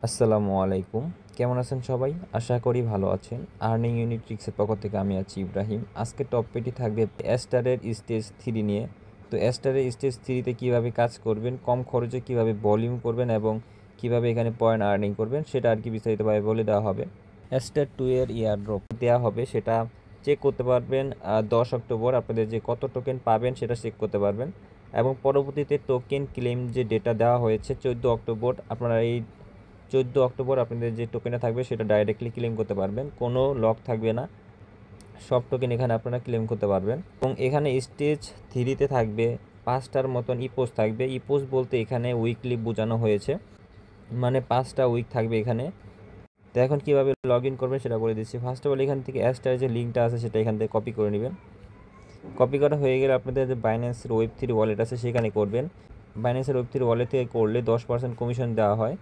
আসসালামু আলাইকুম। কেমন আছেন সবাই? আশা করি ভালো আছেন। আর্নিং ইউনিট ট্রিক্সের পক্ষ থেকে আমি আছি ইব্রাহিম। আজকের টপিকটি থাকবে অ্যাস্টারের স্টেজ 3 নিয়ে। তো অ্যাস্টারের স্টেজ 3 তে কীভাবে কাজ করবেন, কম খরচে কীভাবে ভলিউম করবেন এবং কীভাবে এখানে পয়েন্ট আর্নিং করবেন সেটা আর কি বিস্তারিতভাবে বলে দেওয়া হবে। অ্যাস্টার 2 এর ইয়ারড্রপ দেওয়া হবে, সেটা চেক করতে পারবেন 10 অক্টোবর। আপনাদের যে কত টোকেন পাবেন সেটা চেক করতে পারবেন এবং পরবর্তীতে টোকেন ক্লেম যে ডেটা দেওয়া হয়েছে 14 অক্টোবর, আপনারা এই 14 অক্টোবর আপনাদের যে টোকেনটা থাকবে সেটা ডাইরেক্টলি ক্লেম করতে পারবেন, কোনো লক থাকবে না, সব টোকেন এখানে আপনারা ক্লেম করতে পারবেন। এবং এখানে স্টেজ 3তে থাকবে 5টার মতন ইপোস থাকবে। ইপোস বলতে এখানে উইকলি বোঝানো হয়েছে, মানে 5টা উইক থাকবে এখানে। তো এখন কীভাবে লগ ইন করবেন সেটা বলে দিচ্ছি। ফার্স্ট অফ অল এখান থেকে অ্যাস্টার যে লিঙ্কটা আছে সেটা এখান থেকে কপি করে নেবেন। কপি করা হয়ে গেলে আপনাদের যে বাইন্যান্সের ওয়েব3 ওয়ালেট আছে সেখানে করবেন। বাইন্যান্সের ওয়েব3 ওয়ালেট থেকে করলে 10% কমিশন দেওয়া হয়।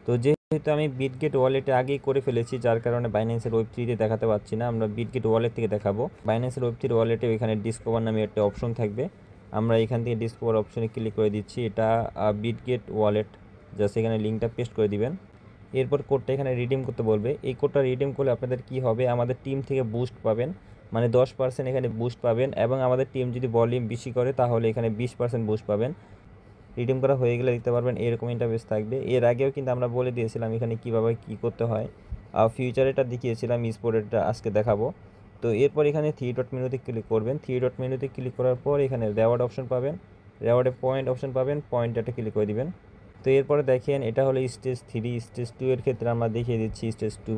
তো যেহেতু আমি বিটগেট ওয়ালেটে আগেই করে ফেলেছি, যার কারণে বাইন্যান্সের ওয়েব3তে দেখাতে পাচ্ছি না, আমরা বিটগেট ওয়ালেট থেকে দেখাবো। বাইন্যান্সের ওয়েব3 ওয়ালেটে এখানে ডিসকভার নামে একটা অপশন থাকবে, আমরা এখান থেকে ডিসকভার অপশনে ক্লিক করে দিচ্ছি। এটা বিটগেট ওয়ালেট, জাস্ট এখানে লিঙ্কটা পেস্ট করে দিবেন। এরপর কোডটা এখানে রিডিম করতে বলবে। এই কোডটা রিডিম করলে আপনাদের কি হবে, আমাদের টিম থেকে বুস্ট পাবেন, মানে 10% এখানে বুস্ট পাবেন এবং আমাদের টিম যদি ভলিউম বেশি করে তাহলে এখানে 20% বুস্ট পাবেন। রিডিম করা হয়ে গেলে দিতে পারবেন, এরকম ইন্টারফেস থাকবে। এর আগেও কিন্তু আমরা বলে দিয়েছিলাম এখানে কীভাবে কী করতে হয়, ফিউচারেটা দেখিয়েছিলাম, স্পোর্টেরটা আজকে দেখাবো। তো এরপর এখানে 3 ডট মেনুতে ক্লিক করবেন। 3 ডট মেনুতে ক্লিক করার পর এখানে রেওয়ার্ড অপশন পাবেন, রেওয়ার্ডে পয়েন্ট অপশন পাবেন, পয়েন্টটা ক্লিক করে দিবেন। তো এরপরে দেখেন এটা হলো স্টেজ 3। স্টেজ 2 এর ক্ষেত্রে আমরা দেখিয়ে দিচ্ছি স্টেজ 2।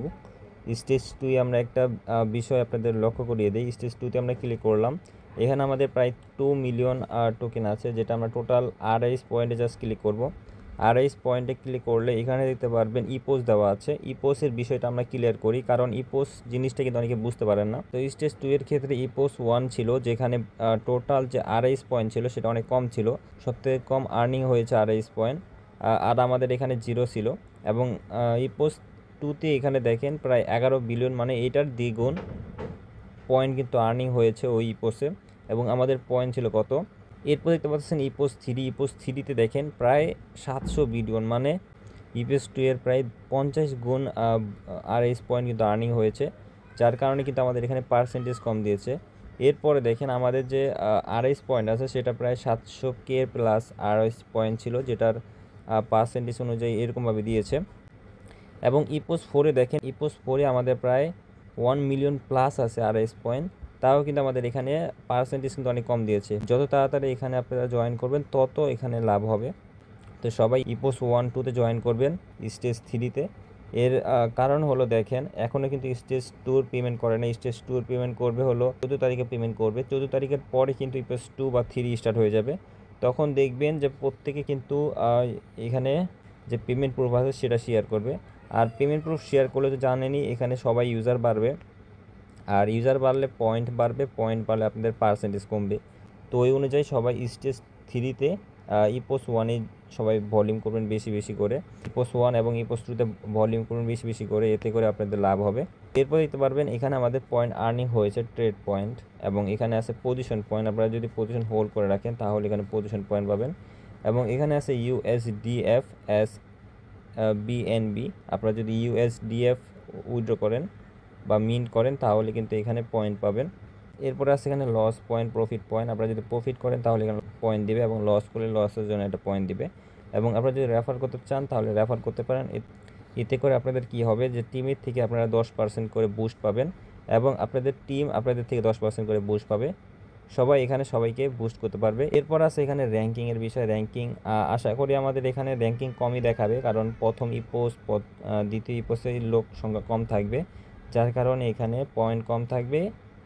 স্টেজ 2 আমরা একটা বিষয় আপনাদের লক্ষ্য করিয়ে দিই। স্টেজ 2তে আমরা ক্লিক করলাম, এখানে আমাদের প্রায় 2 মিলিয়ন টোকেন আছে, যেটা আমরা টোটাল আরআইএস পয়েন্টে জাস্ট ক্লিক করব। আরআইএস পয়েন্টে ক্লিক করলে এখানে দেখতে পারবেন ইপোস দেওয়া আছে। ইপোসের বিষয়টা আমরা ক্লিয়ার করি, কারণ ইপোস জিনিসটা কিন্তু অনেকে বুঝতে পারেন না। তো স্টেজ 2 এর ক্ষেত্রে ইপোস 1 ছিল, যেখানে টোটাল যে আরআইএস পয়েন্ট ছিল সেটা অনেক কম ছিল, সবথেকে কম আর্নিং হয়েছে আরআইএস পয়েন্ট, আর আমাদের এখানে 0 ছিল। এবং ইপোস 2তে এখানে দেখেন প্রায় 11 বিলিয়ন, মানে এটার দ্বিগুণ পয়েন্ট কিন্তু আর্নিং হয়েছে ওই ইপোসে, এবং আমাদের পয়েন্ট ছিল কত। এরপর দেখতে পাচ্ছেন ইপোস 3। ইপোস 3তে দেখেন প্রায় 700 বিলিয়ন, মানে ইপোস 2 এর প্রায় 50 গুণ আরআইএস পয়েন্ট কিন্তু আর্নিং হয়েছে, যার কারণে কিন্তু আমাদের এখানে পার্সেন্টেজ কম দিয়েছে। এরপরে দেখেন আমাদের যে আরআইএস পয়েন্ট আছে সেটা প্রায় 700K প্লাস আরআইএস পয়েন্ট ছিল, যেটার পার্সেন্টেজ অনুযায়ী এরকমভাবে দিয়েছে। এবং ইপোস 4-এ দেখেন, ইপোস 4-এ আমাদের প্রায় 1 মিলিয়ন প্লাস আছে আরআইএস পয়েন্ট, তাও কিন্তু আমাদের এখানে পার্সেন্টেজ কিন্তু অনেক কম দিয়েছে। যত তাড়াতাড়ি এখানে আপনারা জয়েন করবেন তত এখানে লাভ হবে। তো সবাই ইপোস 1-2তে জয়েন করবেন স্টেজ 3তে। এর কারণ হলো দেখেন এখনও কিন্তু স্টেজ 2 পেমেন্ট করে না। স্টেজ 2 পেমেন্ট করবে হলো 14 তারিখে পেমেন্ট করবে। 14 তারিখের পরে কিন্তু ইপোস 2 বা 3 স্টার্ট হয়ে যাবে। তখন দেখবেন যে প্রত্যেকে কিন্তু এখানে যে পেমেন্ট প্রুফ আছে সেটা শেয়ার করবে। আর পেমেন্ট প্রুফ শেয়ার করলে তো জানেনই এখানে সবাই ইউজার বাড়বে, আর ইউজার বাড়লে পয়েন্ট বাড়বে, পয়েন্ট বাড়লে আপনাদের পার্সেন্টেজ কমবে। তো ওই অনুযায়ী সবাই স্টেজ 3তে ইপোস 1-এ সবাই ভলিউম করবেন বেশি বেশি করে। ইপোস 1 এবং ইপোস 2তে ভলিউম করবেন বেশি বেশি করে, এতে করে আপনাদের লাভ হবে। এরপর দেখতে পারবেন এখানে আমাদের পয়েন্ট আর্নিং হয়েছে ট্রেড পয়েন্ট, এবং এখানে আছে পজিশন পয়েন্ট। আপনারা যদি পজিশন হোল্ড করে রাখেন তাহলে এখানে পজিশন পয়েন্ট পাবেন। এবং এখানে আছে ইউএসডিএফ এস বিএনবি। আপনারা যদি ইউএসডিএফ উইথড্র করেন বা মিন্ট করেন তাহলে কিন্তু এখানে পয়েন্ট পাবেন। এরপরে আছে এখানে লস পয়েন্ট, প্রফিট পয়েন্ট। আপনারা যদি প্রফিট করেন তাহলে এখানে পয়েন্ট দিবে, এবং লস করলে লসের জন্য একটা পয়েন্ট দিবে। এবং আপনারা যদি রেফার করতে চান তাহলে রেফার করতে পারেন। এতে করে আপনাদের কি হবে যে টিমের থেকে আপনারা 10% করে বুস্ট পাবেন, এবং আপনাদের টিম আপনাদের থেকে 10% করে বুস্ট পাবে। সবাই এখানে সবাইকে বুস্ট করতে পারবে। এরপর আছে এখানে র্যাঙ্কিংয়ের বিষয়। র্যাঙ্কিং আশা করি আমাদের এখানে র্যাঙ্কিং কমই দেখাবে, কারণ প্রথম ইপোস দ্বিতীয় ইপোসে লোক সংখ্যা কম থাকবে, যার কারণে এখানে পয়েন্ট কম থাকবে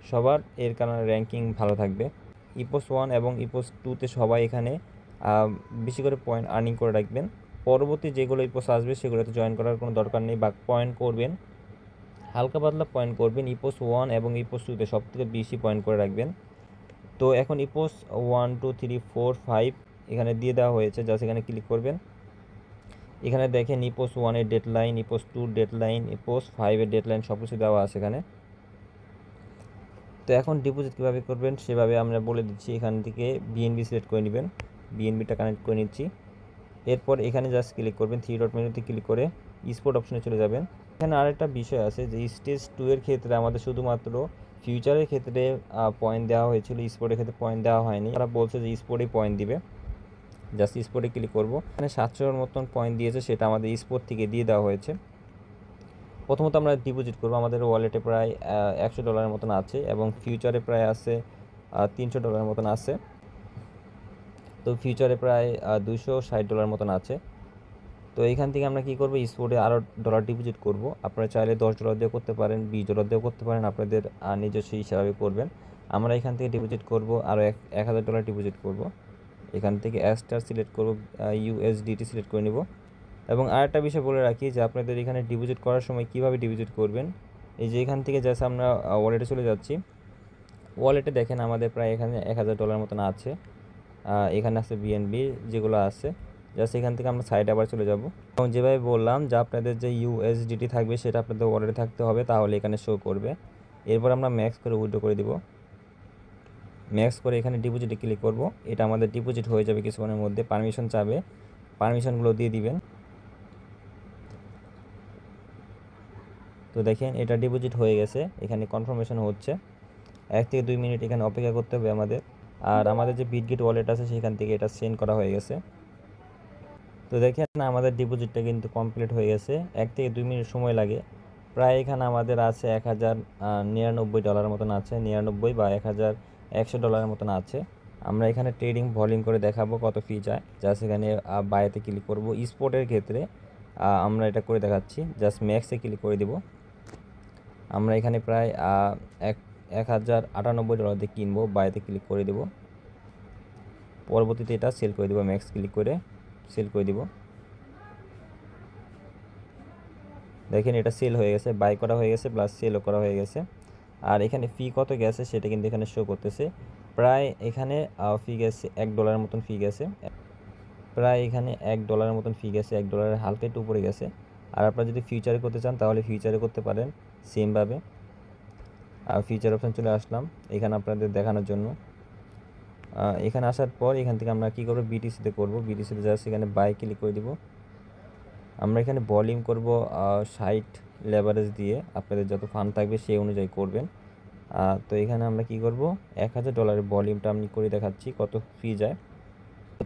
সবার, এর কারণে র্যাঙ্কিং ভালো থাকবে। ইপোস 1 এবং ইপোস 2তে সবাই এখানে বেশি করে পয়েন্ট আর্নিং করে রাখবেন। পরবর্তী যেগুলো ইপোস আসবে সেগুলোতে জয়েন করার কোনো দরকার নেই, বা পয়েন্ট করবেন হালকা পাতলা পয়েন্ট করবেন। ইপোস 1 এবং ইপোস 2তে সবথেকে বেশি পয়েন্ট করে রাখবেন। তো এখন ইপোস 1 2 3 4 5 এখানে দিয়ে দেওয়া হয়েছে, জাস্ট এখানে ক্লিক করবেন। এখানে দেখেন ইপোস 1-এর ডেডলাইন, ইপোস 2-র ডেডলাইন, ইপোস 5-এর ডেডলাইন সব কিছু দেওয়া আছে এখানে। তো এখন ডিপোজিট কীভাবে করবেন সেভাবে আমরা বলে দিচ্ছি। এখান থেকে বিএনবি সিলেক্ট করে নেবেন, বিএনবিটা কানেক্ট করে নিচ্ছি। এরপর এখানে জাস্ট ক্লিক করবেন, 3 ডট মেনুতে ক্লিক করে স্পোর্ট অপশনে চলে যাবেন। এখানে আরেকটা বিষয় আছে যে স্টেজ 2 এর ক্ষেত্রে আমাদের শুধুমাত্র ফিউচারের ক্ষেত্রে পয়েন্ট দেওয়া হয়েছিল, স্পোর্টের ক্ষেত্রে পয়েন্ট দেওয়া হয়নি। তারা বলছে যে স্পোর্টেই পয়েন্ট দিবে। জাস্ট স্পোর্টে ক্লিক করব। এখানে 700-এর মতন পয়েন্ট দিয়েছে, সেটা আমাদের স্পোর্ট থেকে দিয়ে দেওয়া হয়েছে। প্রথমত আমরা ডিপোজিট করব। আমাদের ওয়ালেটে প্রায় $100 মতন আছে এবং ফিউচারে প্রায় আছে $300 মতন আছে। তো ফিউচারে প্রায় $260 মতন আছে। তো এইখান থেকে আমরা কি করব, স্পোর্টে আরও ডলার ডিপোজিট করব। আপনারা চাইলে $10 দিয়ে করতে পারেন, $20 দিয়েও করতে পারেন, আপনাদের নিজস্ব হিসাবে করবেন। আমরা এখান থেকে ডিপোজিট করব, আরও $1000 ডিপোজিট করব। এখান থেকে অ্যাস্টার সিলেক্ট করব, USDT সিলেক্ট করে নেব। এবং আরেকটা বিষয় বলে রাখি যে আপনাদের এখানে ডিপোজিট করার সময় কিভাবে ডিপোজিট করবেন। এই যে এখান থেকে জাস্ট আমরা ওয়ালেটে চলে যাচ্ছি। ওয়ালেটে দেখেন আমাদের প্রায় এখানে $1000 মতন আছে। এখানে আছে BNB যেগুলো আছে। জাস্ট এখান থেকে আমরা সাইডে আবার চলে যাব এবং যেভাবে বললাম যে আপনাদের যে USDT থাকবে সেটা আপনাদের ওয়ালেটে থাকতে হবে, তাহলে এখানে শো করবে। এরপর আমরা ম্যাক্স করে উইথড্র করে দিব। ম্যাক্স করে এখানে ডিপোজিটে ক্লিক করব। এটা আমাদের ডিপোজিট হয়ে যাবে কিছুক্ষণের মধ্যে। পারমিশন চাবে, পারমিশনগুলো দিয়ে দিবেন। তো দেখেন এটা ডিপোজিট হয়ে গেছে, এখানে কনফার্মেশন হচ্ছে। 1 থেকে 2 মিনিট এখানে অপেক্ষা করতে হবে আমাদের। আর আমাদের যে বিটগেট ওয়ালেট আছে সেখান থেকে এটা সেন্ড করা হয়ে গেছে। তো দেখেন আমাদের ডিপোজিটটা কিন্তু কমপ্লিট হয়ে গেছে। 1 থেকে 2 মিনিট সময় লাগে। প্রায় এখানে আমাদের আছে $1099 মতন আছে, 99 বা $1100 মতন আছে। আমরা এখানে ট্রেডিং ভলিউম করে দেখাবো কত ফি যায়। জাস্ট এখানে বাইতে ক্লিক করব। স্পোর্টের ক্ষেত্রে আমরা এটা করে দেখাচ্ছি। জাস্ট ম্যাক্সে ক্লিক করে দিব। আমরা এখানে প্রায় $1098 দিয়ে কিনবো, বাইতে ক্লিক করে দেব। পরবর্তীতে এটা সেল করে দেবো, ম্যাক্স ক্লিক করে সেল করে দিব। দেখেন এটা সেল হয়ে গেছে, বাই করা হয়ে গেছে প্লাস সেলও করা হয়ে গেছে। আর এখানে ফি কত গেছে সেটা কিন্তু এখানে শো করতেছে। প্রায় এখানে ফি গেছে $1 মতন ফি গেছে। প্রায় এখানে $1 মতন ফি গেছে, $1 হালকা একটু উপরে গেছে। আর আপনারা যদি ফিউচারে করতে চান তাহলে ফিউচারে করতে পারেন সেমভাবে। আর ফিউচার অপশান চলে আসলাম এখানে আপনাদের দেখানোর জন্য। এখানে আসার পর এখান থেকে আমরা কী করবো, বিটিসিতে করবো। বিটিসিতে জাস্ট এখানে বাই ক্লিক করে দিব। আমরা এখানে ভলিউম করব 60 লেভারেজ দিয়ে, আপনাদের যত ফান্ড থাকবে সেই অনুযায়ী করবেন। তো এখানে আমরা কি করব, $1000 ভলিউমটা আমি করে দেখাচ্ছি কত ফি যায়।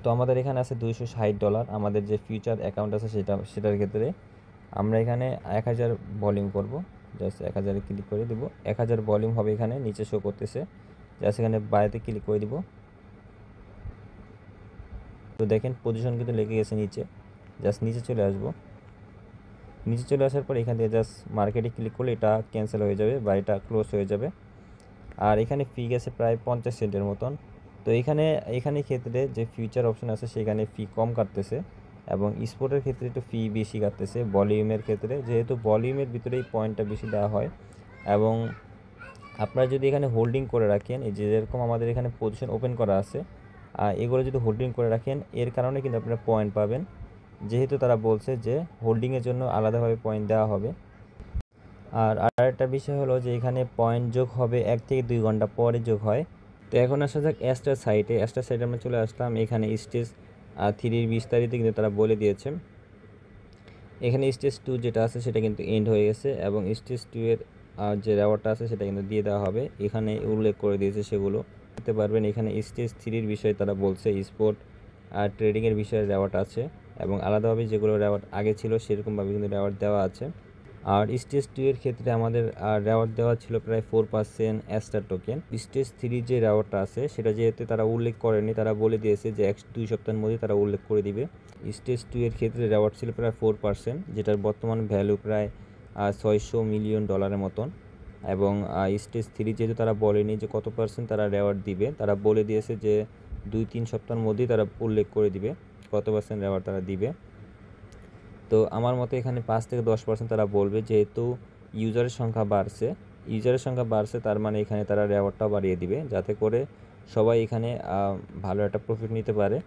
তো আমাদের এখানে আছে $260। আমাদের যে ফিউচার অ্যাকাউন্ট আছে সেটার ক্ষেত্রে আমরা এখানে 1000 ভলিউম করব। জাস্ট 1000 ক্লিক করে দেবো। 1000 ভলিউম হবে, এখানে নিচে শো করতেছে। জাস্ট এখানে বাইরে ক্লিক করে দিব। তো দেখেন পজিশন কিন্তু লেগে গেছে নিচে। জাস্ট নিচে চলে আসবো। নিচে চলে আসার পর এখান থেকে জাস্ট মার্কেটে ক্লিক করলে এটা ক্যান্সেল হয়ে যাবে বা এটা ক্লোজ হয়ে যাবে। আর এখানে ফি গেছে প্রায় 50 সেন্টের মতন। তো এখানে ক্ষেত্রে যে ফিউচার অপশন আছে সেখানে ফি কম কাটতেছে এবং স্পোর্টের ক্ষেত্রে একটু ফি বেশি কাটতেছে ভলিউমের ক্ষেত্রে, যেহেতু ভলিউমের ভিতরেই পয়েন্টটা বেশি দেওয়া হয়। এবং আপনারা যদি এখানে হোল্ডিং করে রাখেন, এই যে যেরকম আমাদের এখানে পজিশন ওপেন করা আছে, এগুলো যদি হোল্ডিং করে রাখেন এর কারণে কিন্তু আপনারা পয়েন্ট পাবেন, যেহেতু তারা বলছে যে হোল্ডিংয়ের জন্য আলাদাভাবে পয়েন্ট দেওয়া হবে। আর আরেকটা বিষয় হলো যে এখানে পয়েন্ট যোগ হবে 1 থেকে 2 ঘন্টা পরে যোগ হয়। তো এখন আসা যাক অ্যাস্টার সাইটে আমরা চলে আসলাম। এখানে স্টেজ 3-র বিস্তারিত কিন্তু তারা বলে দিয়েছে। এখানে স্টেজ 2 যেটা আছে সেটা কিন্তু এন্ড হয়ে গেছে এবং স্টেজ 2 এর যে রেওয়ার্ডটা আছে সেটা কিন্তু দিয়ে দেওয়া হবে। এখানে উল্লেখ করে দিয়েছে, সেগুলো দেখতে পারবেন। এখানে স্টেজ 3-র বিষয়ে তারা বলছে স্পোর্ট ট্রেডিংয়ের বিষয়ে রেওয়ার্ড আছে এবং আলাদাভাবে যেগুলো রেওয়ার্ড আগে ছিল সেরকমভাবে কিন্তু রেওয়ার্ড দেওয়া আছে। আর স্টেজ 2 এর ক্ষেত্রে আমাদের রেওয়ার্ড দেওয়া ছিল প্রায় 4% অ্যাস্টার টোকেন। স্টেজ 3 যে রেওয়ার্ডটা আছে সেটা যেহেতু তারা উল্লেখ করেনি, তারা বলে দিয়েছে যে 1-2 সপ্তাহের মধ্যে তারা উল্লেখ করে দিবে। স্টেজ 2 এর ক্ষেত্রে রেওয়ার্ড ছিল প্রায় 4%, যেটার বর্তমান ভ্যালু প্রায় $600 মিলিয়ন মতন। এবং স্টেজ 3 যেহেতু তারা বলেনি যে কত পার্সেন্ট তারা রেওয়ার্ড দিবে, তারা বলে দিয়েছে যে 2-3 সপ্তাহের মধ্যেই তারা উল্লেখ করে দিবে কত পার্সেন্ট রেওয়ার্ড তারা দিবে। তো আমার মতে এখানে 5 থেকে 10% তারা বলবে, যেহেতু ইউজারের সংখ্যা বাড়ছে তার মানে এখানে তারা রেওয়ার্ডটাও বাড়িয়ে দিবে, যাতে করে সবাই এখানে ভালো একটা প্রফিট নিতে পারে।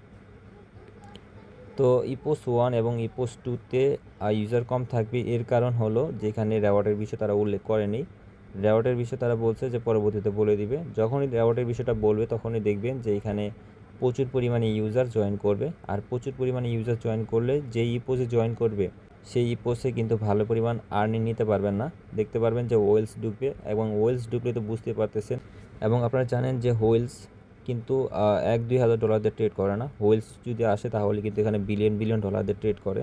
তো ইপোস 1 এবং ইপোস 2-তে ইউজার কম থাকবে, এর কারণ হলো যেখানে রেওয়ার্ডের বিষয় তারা উল্লেখ করেনি। রেওয়ার্ডের বিষয় তারা বলছে যে পরবর্তীতে বলে দিবে। যখনই রেওয়ার্ডের বিষয়টা বলবে তখনই দেখবেন যে এখানে প্রচুর পরিমাণে ইউজার জয়েন করবে। আর প্রচুর পরিমাণে ইউজার জয়েন করলে যে ইপোসে জয়েন করবে সেই ইপোসে কিন্তু ভালো পরিমাণ আর্নিং নিতে পারবেন না। দেখতে পারবেন যে ওয়েলস ঢুকবে, এবং ওয়েলস ঢুকলে তো বুঝতে পারতেছেন। এবং আপনারা জানেন যে হোয়েলস কিন্তু 1-2 হাজার ডলার দিয়ে ট্রেড করে না। হোয়েলস যদি আসে তাহলে কিন্তু এখানে বিলিয়ন বিলিয়ন ডলার দিয়ে ট্রেড করে।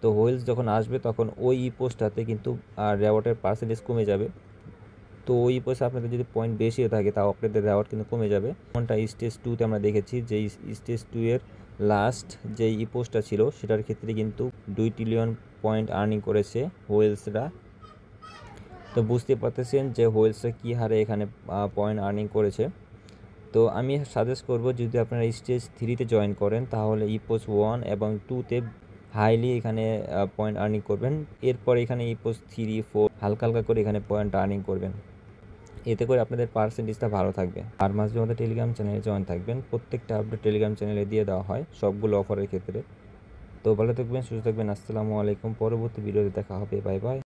তো হোয়েলস যখন আসবে তখন ওই ইপোসটাতে কিন্তু রেওয়ার্ডের পার্সেন্টেজ কমে যাবে। তো ওই ইপোসে আপনাদের যদি পয়েন্ট বেশিও থাকে তাও আপনাদের রেওয়ার্ড কিন্তু কমে যাবে। কোনটা স্টেজ 2তে আমরা দেখেছি যে স্টেজ 2 এর লাস্ট যে ইপোসটা ছিল সেটার ক্ষেত্রে কিন্তু 2 ট্রিলিয়ন পয়েন্ট আর্নিং করেছে হোয়েলসরা। তো বুঝতে পারতেছেন যে হোয়েলসরা কী হারে এখানে পয়েন্ট আর্নিং করেছে। তো আমি সাজেস্ট করব যদি আপনারা স্টেজ 3তে জয়েন করেন তাহলে ইপোস 1 এবং 2তে হাইলি এখানে পয়েন্ট আর্নিং করবেন। এরপর এখানে ইপোস 3, 4 হালকা হালকা করে এখানে পয়েন্ট আর্নিং করবেন। এতে করে আপনাদের পার্সেন্টেজটা ভালো থাকবে। আর মাঝে মধ্যে টেলিগ্রাম চ্যানেলে জয়েন থাকবেন, প্রত্যেকটা আপডেট টেলিগ্রাম চ্যানেলে দিয়ে দেওয়া হয় সবগুলো অফারের ক্ষেত্রে। তো ভালো থাকবেন, সুস্থ থাকবেন। আসসালামু আলাইকুম। পরবর্তী ভিডিওতে দেখা হবে। Bye bye.